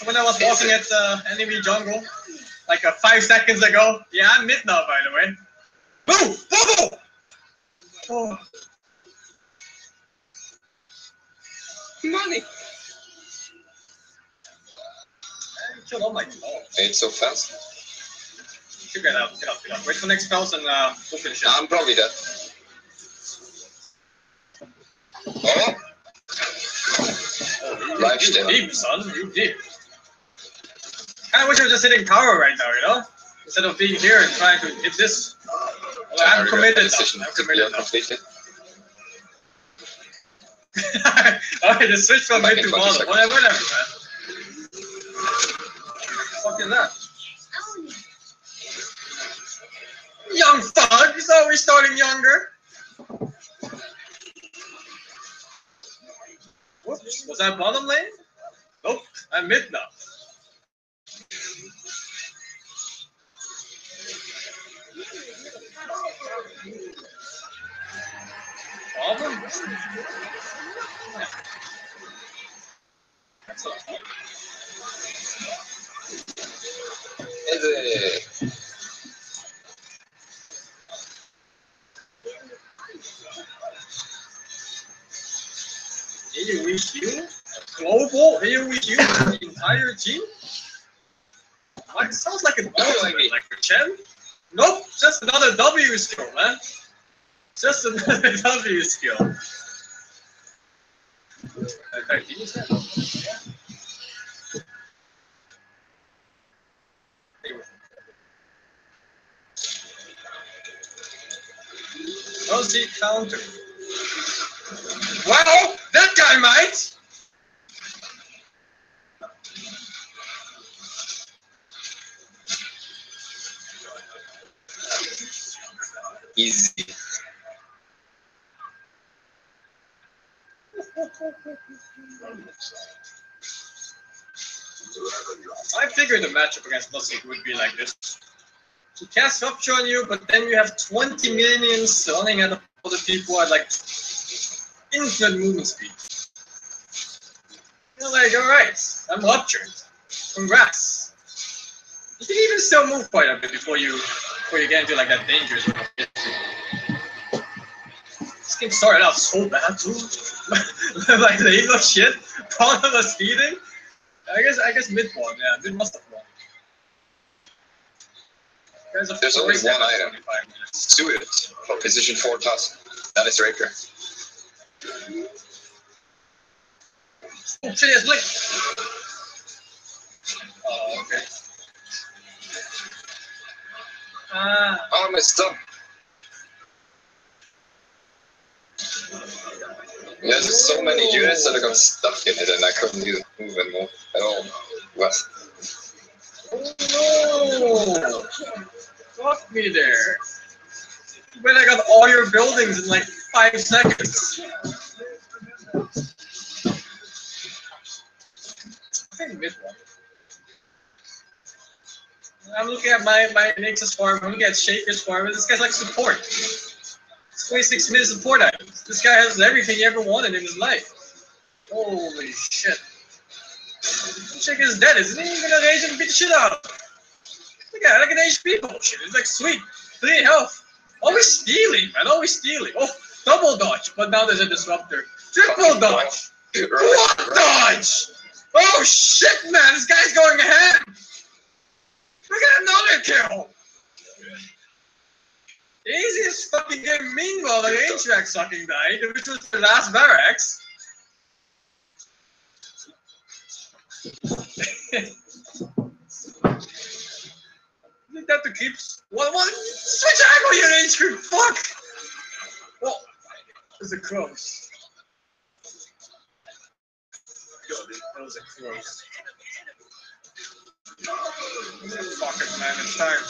when I was walking at enemy jungle? Like 5 seconds ago? Yeah, I'm mid now, by the way. Boom! Boom! Oh. Money. I killed all my dogs. Ain't so fast. Get out. Wait for next spells and we'll finish it. I'm probably dead. Oh. You deep, son. You deep. I wish I was just hitting tower right now, you know? Instead of being here and trying to hit this. Well, I'm committed now. I'm committed now. Alright, just switch from mid to bottom. Whatever, man. What the fuck is that? Young thug, he's always starting younger. Whoops, was that bottom lane? Nope, I'm mid now. That's all. AoE heal? Global AoE heal for the entire team? What? It sounds like an ultimate, like a Chen? Nope, just another W skill, man. Just another W skill. Does he counter? Well, that guy might! Easy. I figured the matchup against Lustig would be like this. He casts Rupture on you, but then you have 20 minions running at other people at like infinite movement speed. You're like, alright, I'm ruptured. Congrats. You can even still move quite a bit before you get into like that danger zone. This game started out so bad too. Like they look shit. Problem was speeding. I guess mid won, yeah, mid must have won. There's only one item suited for position 4 toss. That is Raker. Oh shit, yes, Blink! Oh, okay. Oh, my stump. There's so many units that I got stuck in it and I couldn't even move anymore at all. West. Oh no! Fuck me there. When I got all your buildings in like 5 seconds. I think mid one. I'm looking at my Nix's farm, I'm looking at Shaker's farm, and this guy's like support. It's 26 minutes support items. This guy has everything he ever wanted in his life. Holy shit. Shaker's dead, isn't he? You're gonna rage and beat the shit out of him. Look at an HP bullshit. It's like sweet. 3 health. Always stealing, man. Always stealing. Oh, double dodge. But now there's a disruptor. Triple dodge. What dodge? Oh shit, man. This guy's going ahead. Look at another kill. Easiest fucking game. Meanwhile, the HVAC sucking died, which was the last barracks. You think that to keep what switch angle your range creep, fuck! Oh, there's a cross. That was a cross. Fuck it, man, it's time.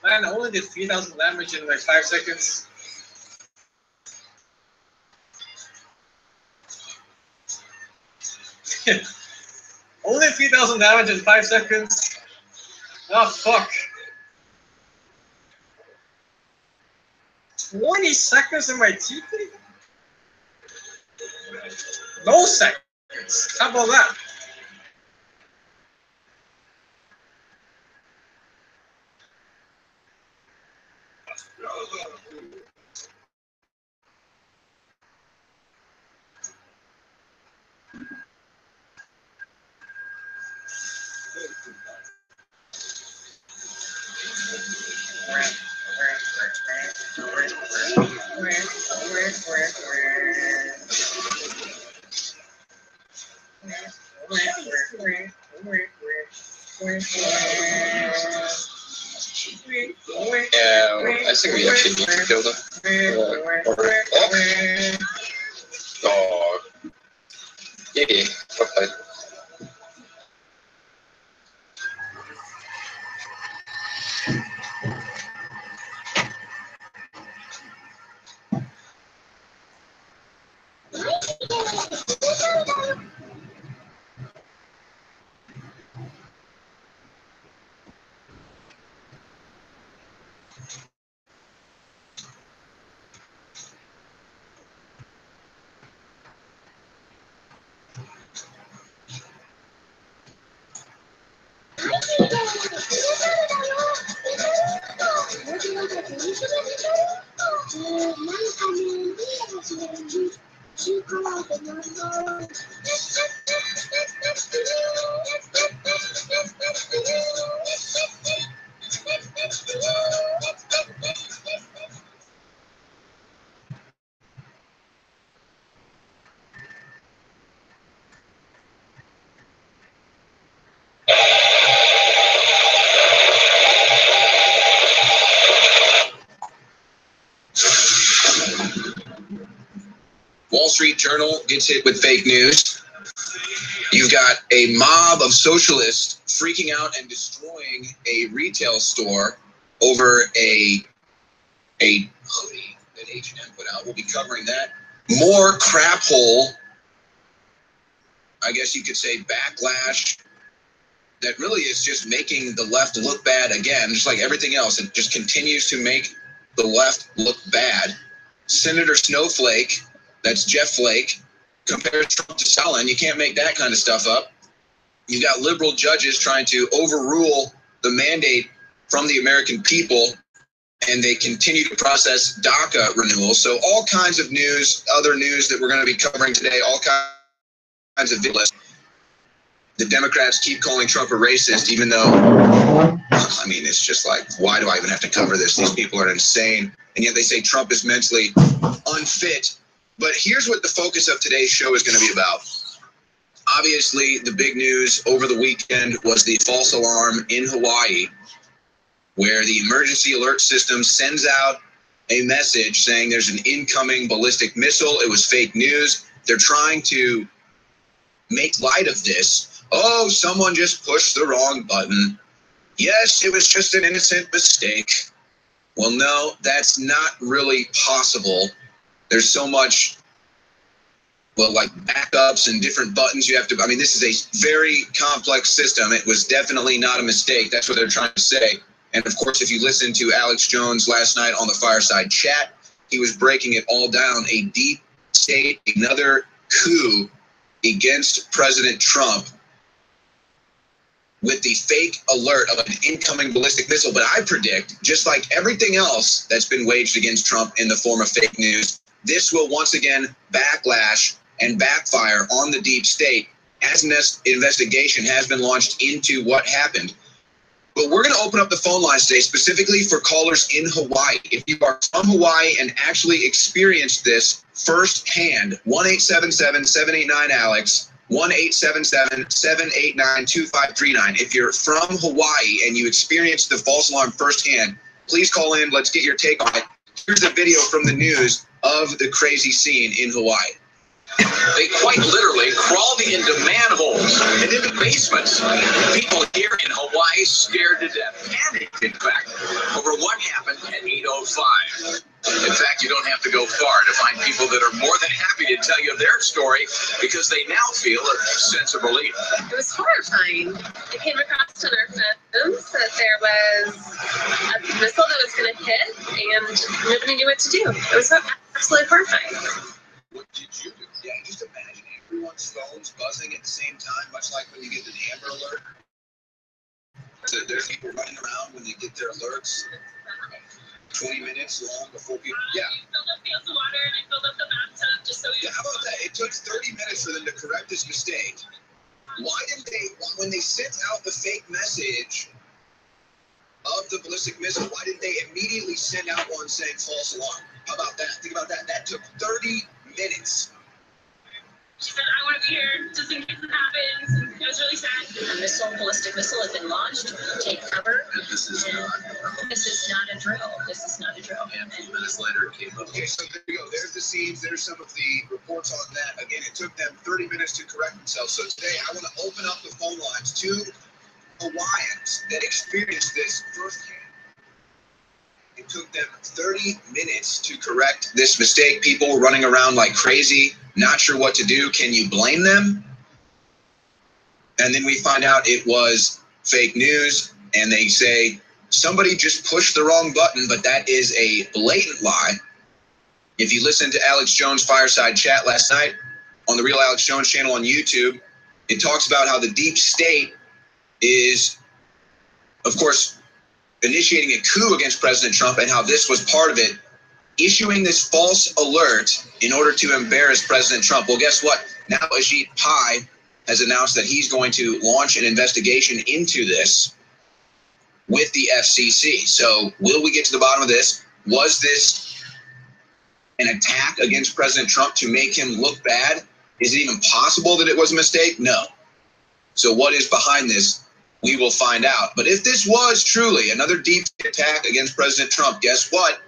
Man, I only did 3,000 damage in like 5 seconds. Only 3,000 damage in 5 seconds. Oh fuck. 20 seconds in my TP? No seconds. How about that? I think we actually need to kill them. Oh. Yay. Fuck that. Wall Street Journal gets hit with fake news. You've got a mob of socialists freaking out and destroying a retail store over a hoodie that H&M put out. We'll be covering that. More crap hole, I guess you could say, backlash that really is just making the left look bad again, just like everything else. It just continues to make the left look bad. Senator Snowflake, that's Jeff Flake, compares Trump to Stalin. You can't make that kind of stuff up. You got liberal judges trying to overrule the mandate from the American people, and they continue to process DACA renewals. So all kinds of news, other news that we're going to be covering today, all kinds of videos. The Democrats keep calling Trump a racist, even though, I mean, it's just like, why do I even have to cover this? These people are insane. And yet they say Trump is mentally unfit. But here's what the focus of today's show is going to be about. Obviously, the big news over the weekend was the false alarm in Hawaii, where the emergency alert system sends out a message saying there's an incoming ballistic missile. It was fake news. They're trying to make light of this. Oh, someone just pushed the wrong button. Yes, it was just an innocent mistake. Well, no, that's not really possible. There's so much, well, like backups and different buttons you have to, I mean, this is a very complex system. It was definitely not a mistake. That's what they're trying to say. And of course, if you listen to Alex Jones last night on the Fireside Chat, he was breaking it all down. A deep state, another coup against President Trump with the fake alert of an incoming ballistic missile. But I predict, just like everything else that's been waged against Trump in the form of fake news, this will once again backlash and backfire on the deep state as an investigation has been launched into what happened. But we're going to open up the phone lines today specifically for callers in Hawaii. If you are from Hawaii and actually experienced this firsthand, 1-877-789-ALEX, 1-877-789-2539. If you're from Hawaii and you experienced the false alarm firsthand, please call in. Let's get your take on it. Here's a video from the news of the crazy scene in Hawaii. They quite literally crawled into manholes and into basements. People here in Hawaii scared to death, panicked, in fact, over what happened at 8:05. In fact, you don't have to go far to find people that are more than happy to tell you their story because they now feel a sense of relief. It was horrifying. It came across on our phones that there was a missile that was going to hit and nobody knew what to do. It was absolutely horrifying. What did you do? Yeah, just imagine everyone's phones buzzing at the same time, much like when you get an Amber Alert. So there's people running around when they get their alerts. 20 minutes long before people. Yeah. I filled up pails of water and I filled up the bathtub just so we. Yeah, how about that? It took 30 minutes for them to correct this mistake. Why didn't they, when they sent out the fake message of the ballistic missile, why didn't they immediately send out one saying false alarm? How about that? Think about that. That took 30 minutes. She said, I want to be here just in case it happens. And it was really sad. A ballistic missile has been launched. Take cover. This is not a drill. This is not a drill. And a few minutes later, it came up. Okay, so there you go. There's the scenes. There's some of the reports on that. Again, it took them 30 minutes to correct themselves. So today, I want to open up the phone lines to Hawaiians that experienced this firsthand. It took them 30 minutes to correct this mistake. People were running around like crazy. Not sure what to do. Can you blame them? And then we find out it was fake news, and they say somebody just pushed the wrong button, but that is a blatant lie. If you listened to Alex Jones' Fireside Chat last night on the Real Alex Jones channel on YouTube, it talks about how the deep state is, of course, initiating a coup against President Trump, and how this was part of it, issuing this false alert in order to embarrass President Trump. Well, guess what? Now Ajit Pai has announced that he's going to launch an investigation into this with the FCC. So will we get to the bottom of this? Was this an attack against President Trump to make him look bad? Is it even possible that it was a mistake? No. So what is behind this? We will find out. But if this was truly another deep attack against President Trump, guess what?